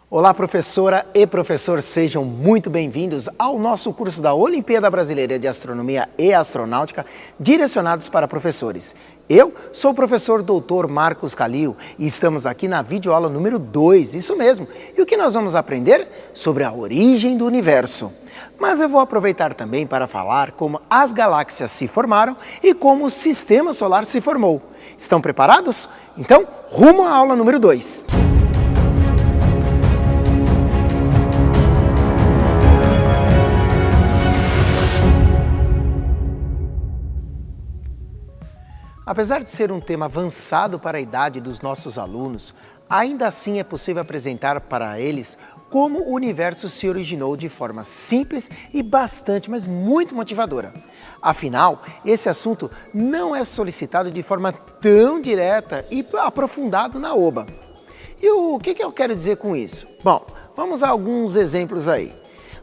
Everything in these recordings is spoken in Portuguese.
Olá, professora e professor, sejam muito bem-vindos ao nosso curso da Olimpíada Brasileira de Astronomia e Astronáutica, direcionados para professores. Eu sou o professor Dr. Marcos Calil e estamos aqui na videoaula número 2, isso mesmo. E o que nós vamos aprender? Sobre a origem do universo. Mas eu vou aproveitar também para falar como as galáxias se formaram e como o Sistema Solar se formou. Estão preparados? Então, rumo à aula número 2. Apesar de ser um tema avançado para a idade dos nossos alunos, ainda assim é possível apresentar para eles como o universo se originou de forma simples e bastante, mas muito motivadora. Afinal, esse assunto não é solicitado de forma tão direta e aprofundado na OBA. E o que eu quero dizer com isso? Bom, vamos a alguns exemplos aí.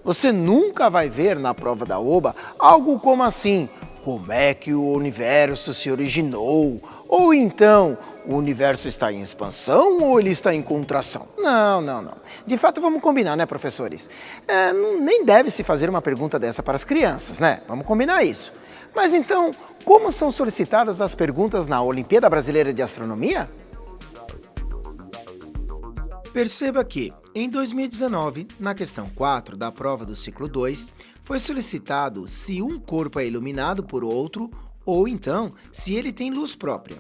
Você nunca vai ver na prova da OBA algo como assim: como é que o universo se originou? Ou então, o universo está em expansão ou ele está em contração? Não. De fato, vamos combinar, né, professores? Nem deve se fazer uma pergunta dessa para as crianças, né? Vamos combinar isso. Mas então, como são solicitadas as perguntas na Olimpíada Brasileira de Astronomia? Perceba que, em 2019, na questão 4 da prova do ciclo 2, foi solicitado se um corpo é iluminado por outro ou então se ele tem luz própria.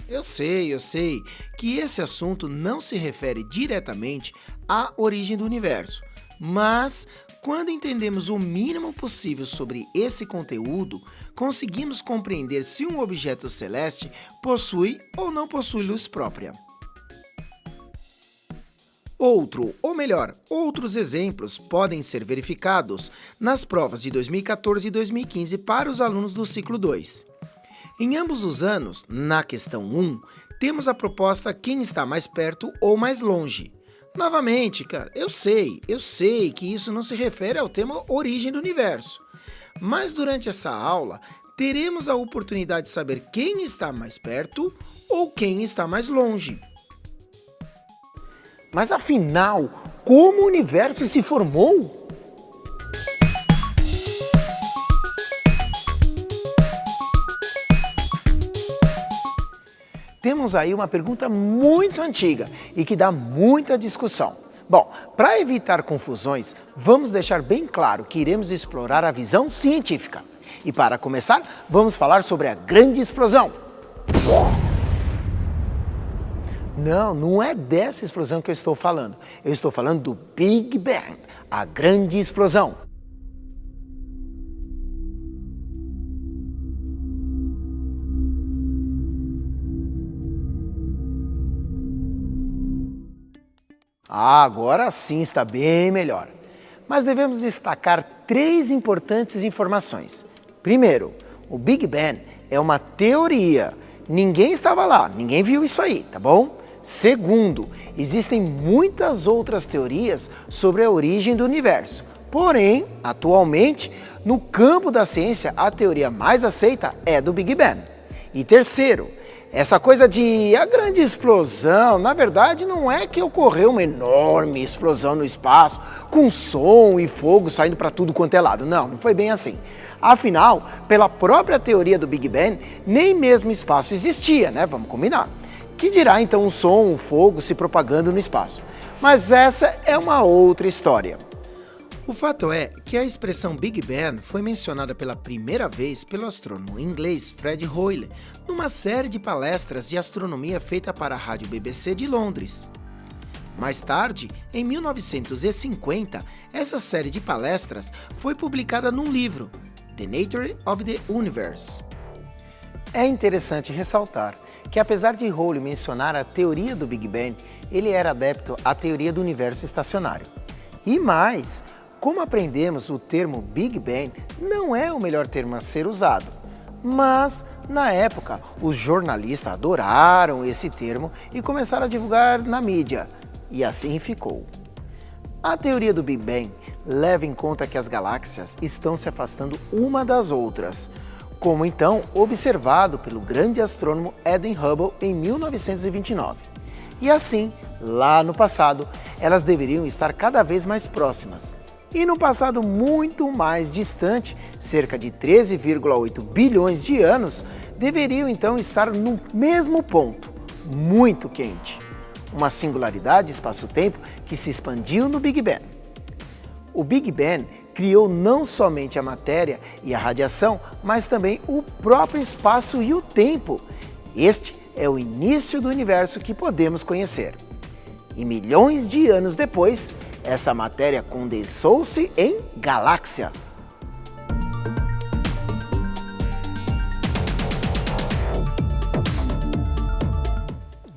Eu sei que esse assunto não se refere diretamente à origem do universo, mas quando entendemos o mínimo possível sobre esse conteúdo, conseguimos compreender se um objeto celeste possui ou não possui luz própria. Outros exemplos podem ser verificados nas provas de 2014 e 2015 para os alunos do ciclo 2. Em ambos os anos, na questão 1, temos a proposta quem está mais perto ou mais longe. Novamente, eu sei que isso não se refere ao tema origem do universo. Mas durante essa aula, teremos a oportunidade de saber quem está mais perto ou quem está mais longe. Mas afinal, como o universo se formou? Temos aí uma pergunta muito antiga e que dá muita discussão. Bom, para evitar confusões, vamos deixar bem claro que iremos explorar a visão científica. E para começar, vamos falar sobre a grande explosão. Não é dessa explosão que eu estou falando. Eu estou falando do Big Bang, a grande explosão. Agora sim está bem melhor. Mas devemos destacar 3 importantes informações. Primeiro, o Big Bang é uma teoria. Ninguém estava lá, ninguém viu isso aí, tá bom? Segundo, existem muitas outras teorias sobre a origem do universo. Porém, atualmente, no campo da ciência, a teoria mais aceita é do Big Bang. E terceiro, essa coisa de a grande explosão, na verdade, não é que ocorreu uma enorme explosão no espaço, com som e fogo saindo para tudo quanto é lado. Não foi bem assim. Afinal, pela própria teoria do Big Bang, nem mesmo espaço existia, né? Vamos combinar. Que dirá então o som, o fogo se propagando no espaço? Mas essa é uma outra história. O fato é que a expressão Big Bang foi mencionada pela primeira vez pelo astrônomo inglês Fred Hoyle numa série de palestras de astronomia feita para a rádio BBC de Londres. Mais tarde, em 1950, essa série de palestras foi publicada num livro, The Nature of the Universe. É interessante ressaltar que apesar de Hoyle mencionar a teoria do Big Bang, ele era adepto à teoria do universo estacionário. E mais, como aprendemos, o termo Big Bang não é o melhor termo a ser usado. Mas, na época, os jornalistas adoraram esse termo e começaram a divulgar na mídia. E assim ficou. A teoria do Big Bang leva em conta que as galáxias estão se afastando uma das outras, como então observado pelo grande astrônomo Edwin Hubble em 1929. E assim, lá no passado, elas deveriam estar cada vez mais próximas. E no passado muito mais distante, cerca de 13,8 bilhões de anos, deveriam então estar no mesmo ponto, muito quente. Uma singularidade espaço-tempo que se expandiu no Big Bang. O Big Bang criou não somente a matéria e a radiação, mas também o próprio espaço e o tempo. Este é o início do universo que podemos conhecer. E milhões de anos depois, essa matéria condensou-se em galáxias.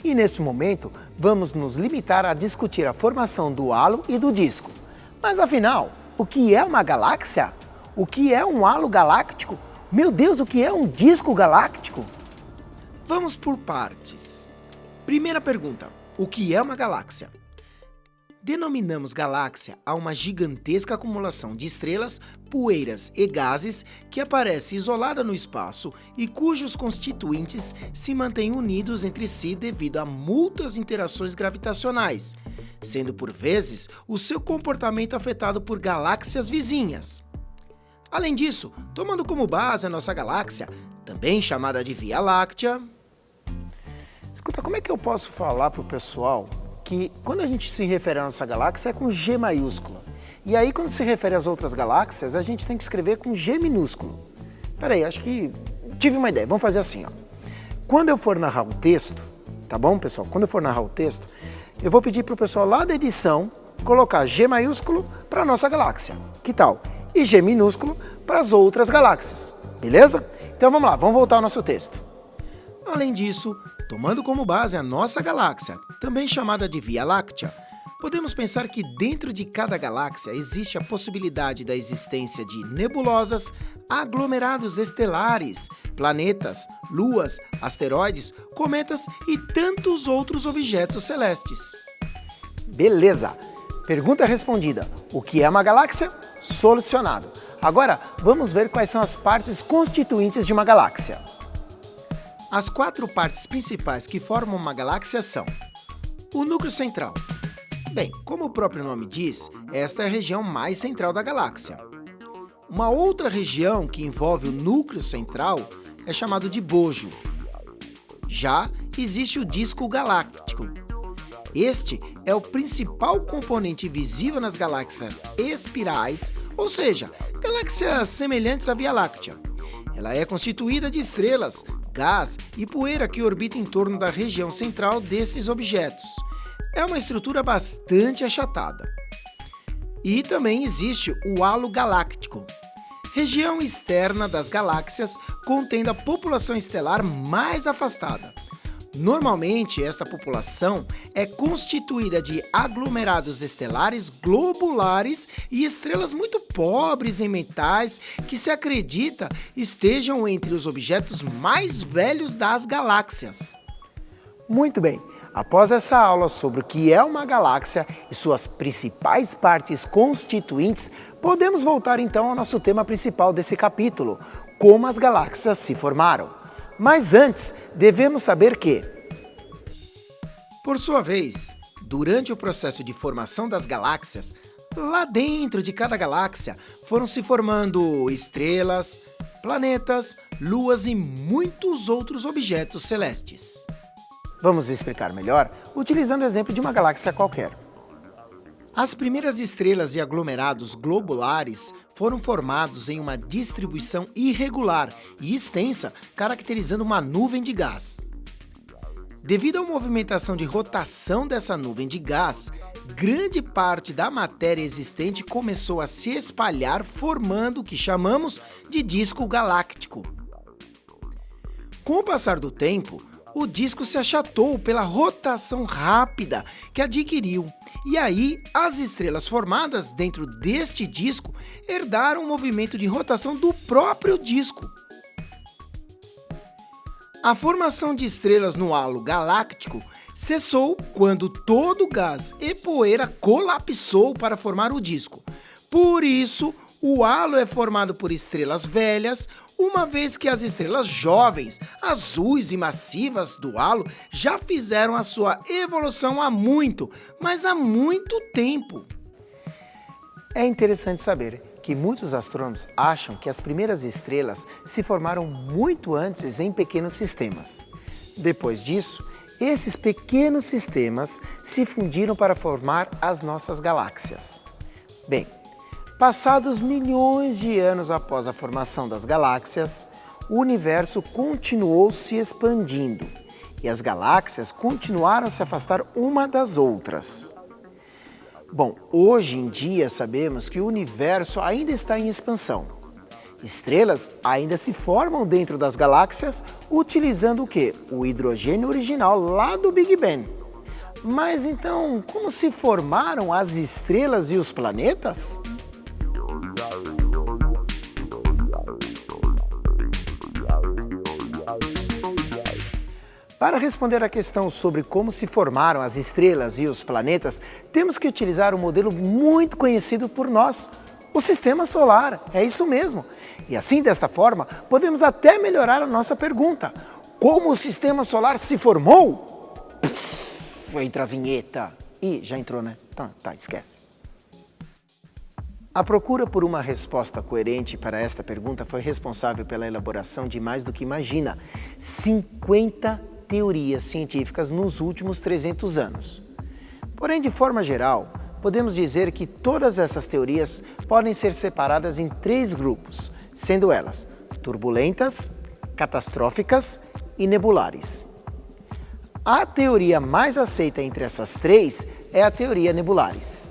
E neste momento, vamos nos limitar a discutir a formação do halo e do disco. Mas afinal, o que é uma galáxia? O que é um halo galáctico? Meu Deus, o que é um disco galáctico? Vamos por partes. Primeira pergunta, o que é uma galáxia? Denominamos galáxia a uma gigantesca acumulação de estrelas, poeiras e gases que aparece isolada no espaço e cujos constituintes se mantêm unidos entre si devido a múltiplas interações gravitacionais, sendo por vezes o seu comportamento afetado por galáxias vizinhas. Além disso, tomando como base a nossa galáxia, também chamada de Via Láctea. Escuta, como é que eu posso falar para o pessoal que quando a gente se refere à nossa galáxia é com G maiúsculo. E aí quando se refere às outras galáxias, a gente tem que escrever com G minúsculo. Peraí, acho que tive uma ideia. Vamos fazer assim, ó. Quando eu for narrar o texto, tá bom, pessoal? Quando eu for narrar o texto, eu vou pedir para o pessoal lá da edição colocar G maiúsculo para a nossa galáxia. Que tal? E G minúsculo para as outras galáxias. Beleza? Então vamos lá, vamos voltar ao nosso texto. Além disso, tomando como base a nossa galáxia, também chamada de Via Láctea, podemos pensar que dentro de cada galáxia existe a possibilidade da existência de nebulosas, aglomerados estelares, planetas, luas, asteroides, cometas e tantos outros objetos celestes. Beleza! Pergunta respondida. O que é uma galáxia? Solucionado. Agora, vamos ver quais são as partes constituintes de uma galáxia. As 4 partes principais que formam uma galáxia são: o núcleo central. Bem, como o próprio nome diz, esta é a região mais central da galáxia. Uma outra região que envolve o núcleo central é chamado de bojo. Já existe o disco galáctico. Este é o principal componente visível nas galáxias espirais, ou seja, galáxias semelhantes à Via Láctea. Ela é constituída de estrelas, gás e poeira que orbitam em torno da região central desses objetos. É uma estrutura bastante achatada. E também existe o halo galáctico, região externa das galáxias contendo a população estelar mais afastada. Normalmente, esta população é constituída de aglomerados estelares globulares e estrelas muito pobres em metais que se acredita estejam entre os objetos mais velhos das galáxias. Muito bem, após essa aula sobre o que é uma galáxia e suas principais partes constituintes, podemos voltar então ao nosso tema principal desse capítulo, como as galáxias se formaram. Mas antes, devemos saber que, por sua vez, durante o processo de formação das galáxias, lá dentro de cada galáxia foram se formando estrelas, planetas, luas e muitos outros objetos celestes. Vamos explicar melhor utilizando o exemplo de uma galáxia qualquer. As primeiras estrelas e aglomerados globulares foram formados em uma distribuição irregular e extensa, caracterizando uma nuvem de gás. Devido à movimentação de rotação dessa nuvem de gás, grande parte da matéria existente começou a se espalhar, formando o que chamamos de disco galáctico. Com o passar do tempo, o disco se achatou pela rotação rápida que adquiriu, e aí as estrelas formadas dentro deste disco herdaram o movimento de rotação do próprio disco. A formação de estrelas no halo galáctico cessou quando todo o gás e poeira colapsou para formar o disco. Por isso, o halo é formado por estrelas velhas uma vez que as estrelas jovens, azuis e massivas do halo já fizeram a sua evolução há muito, mas há muito tempo. É interessante saber que muitos astrônomos acham que as primeiras estrelas se formaram muito antes em pequenos sistemas. Depois disso, esses pequenos sistemas se fundiram para formar as nossas galáxias. Bem, passados milhões de anos após a formação das galáxias, o universo continuou se expandindo e as galáxias continuaram a se afastar uma das outras. Bom, hoje em dia sabemos que o universo ainda está em expansão. Estrelas ainda se formam dentro das galáxias utilizando o quê? O hidrogênio original lá do Big Bang. Mas então, como se formaram as estrelas e os planetas? Para responder à questão sobre como se formaram as estrelas e os planetas, temos que utilizar um modelo muito conhecido por nós, o Sistema Solar. É isso mesmo. E assim, desta forma, podemos até melhorar a nossa pergunta. Como o Sistema Solar se formou? Entra a vinheta. Ih, já entrou, né? Tá, esquece. A procura por uma resposta coerente para esta pergunta foi responsável pela elaboração de mais do que imagina, 50 teorias científicas nos últimos 300 anos. Porém, de forma geral, podemos dizer que todas essas teorias podem ser separadas em 3 grupos, sendo elas turbulentas, catastróficas e nebulares. A teoria mais aceita entre essas 3 é a teoria nebulares.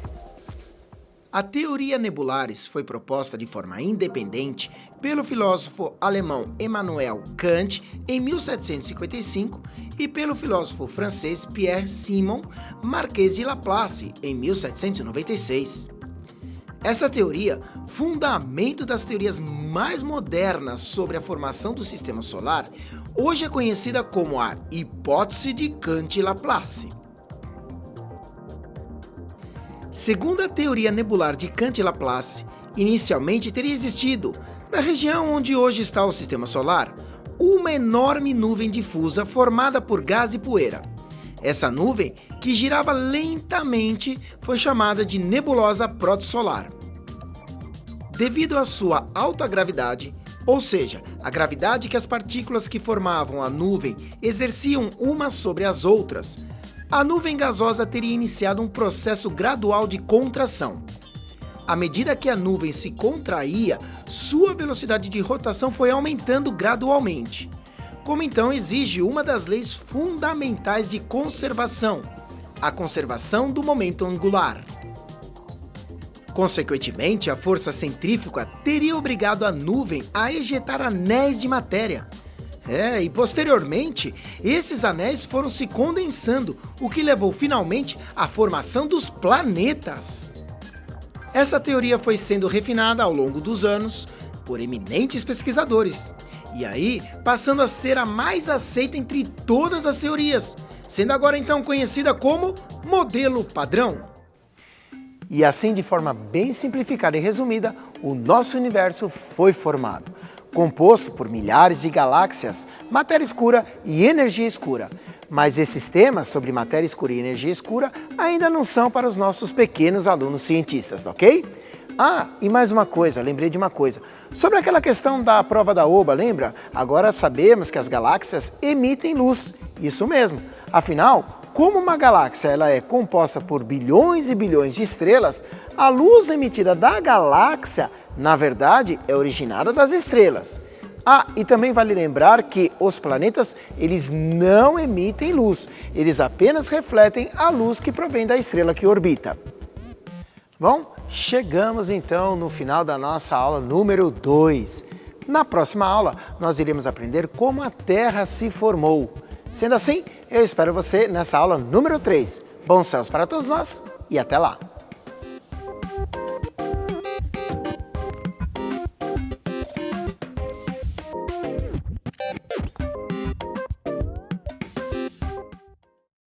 A teoria nebulares foi proposta de forma independente pelo filósofo alemão Immanuel Kant em 1755 e pelo filósofo francês Pierre-Simon Marquis de Laplace em 1796. Essa teoria, fundamento das teorias mais modernas sobre a formação do Sistema Solar, hoje é conhecida como a hipótese de Kant-Laplace. Segundo a teoria nebular de Kant-Laplace, inicialmente teria existido, na região onde hoje está o Sistema Solar, uma enorme nuvem difusa formada por gás e poeira. Essa nuvem, que girava lentamente, foi chamada de nebulosa protosolar. Devido à sua alta gravidade, ou seja, a gravidade que as partículas que formavam a nuvem exerciam umas sobre as outras, a nuvem gasosa teria iniciado um processo gradual de contração. À medida que a nuvem se contraía, sua velocidade de rotação foi aumentando gradualmente, como então exige uma das leis fundamentais de conservação, a conservação do momento angular. Consequentemente, a força centrífuga teria obrigado a nuvem a ejetar anéis de matéria. E posteriormente, esses anéis foram se condensando, o que levou finalmente à formação dos planetas. Essa teoria foi sendo refinada ao longo dos anos por eminentes pesquisadores, e aí passando a ser a mais aceita entre todas as teorias, sendo agora então conhecida como modelo padrão. E assim, de forma bem simplificada e resumida, o nosso universo foi formado, composto por milhares de galáxias, matéria escura e energia escura. Mas esses temas sobre matéria escura e energia escura ainda não são para os nossos pequenos alunos cientistas, ok? E mais uma coisa, lembrei de uma coisa. Sobre aquela questão da prova da Oba, lembra? Agora sabemos que as galáxias emitem luz, isso mesmo. Afinal, como uma galáxia ela é composta por bilhões e bilhões de estrelas, a luz emitida da galáxia, na verdade, é originada das estrelas. E também vale lembrar que os planetas, eles não emitem luz, eles apenas refletem a luz que provém da estrela que orbita. Bom, chegamos então no final da nossa aula número 2. Na próxima aula, nós iremos aprender como a Terra se formou. Sendo assim, eu espero você nessa aula número 3. Bons céus para todos nós e até lá!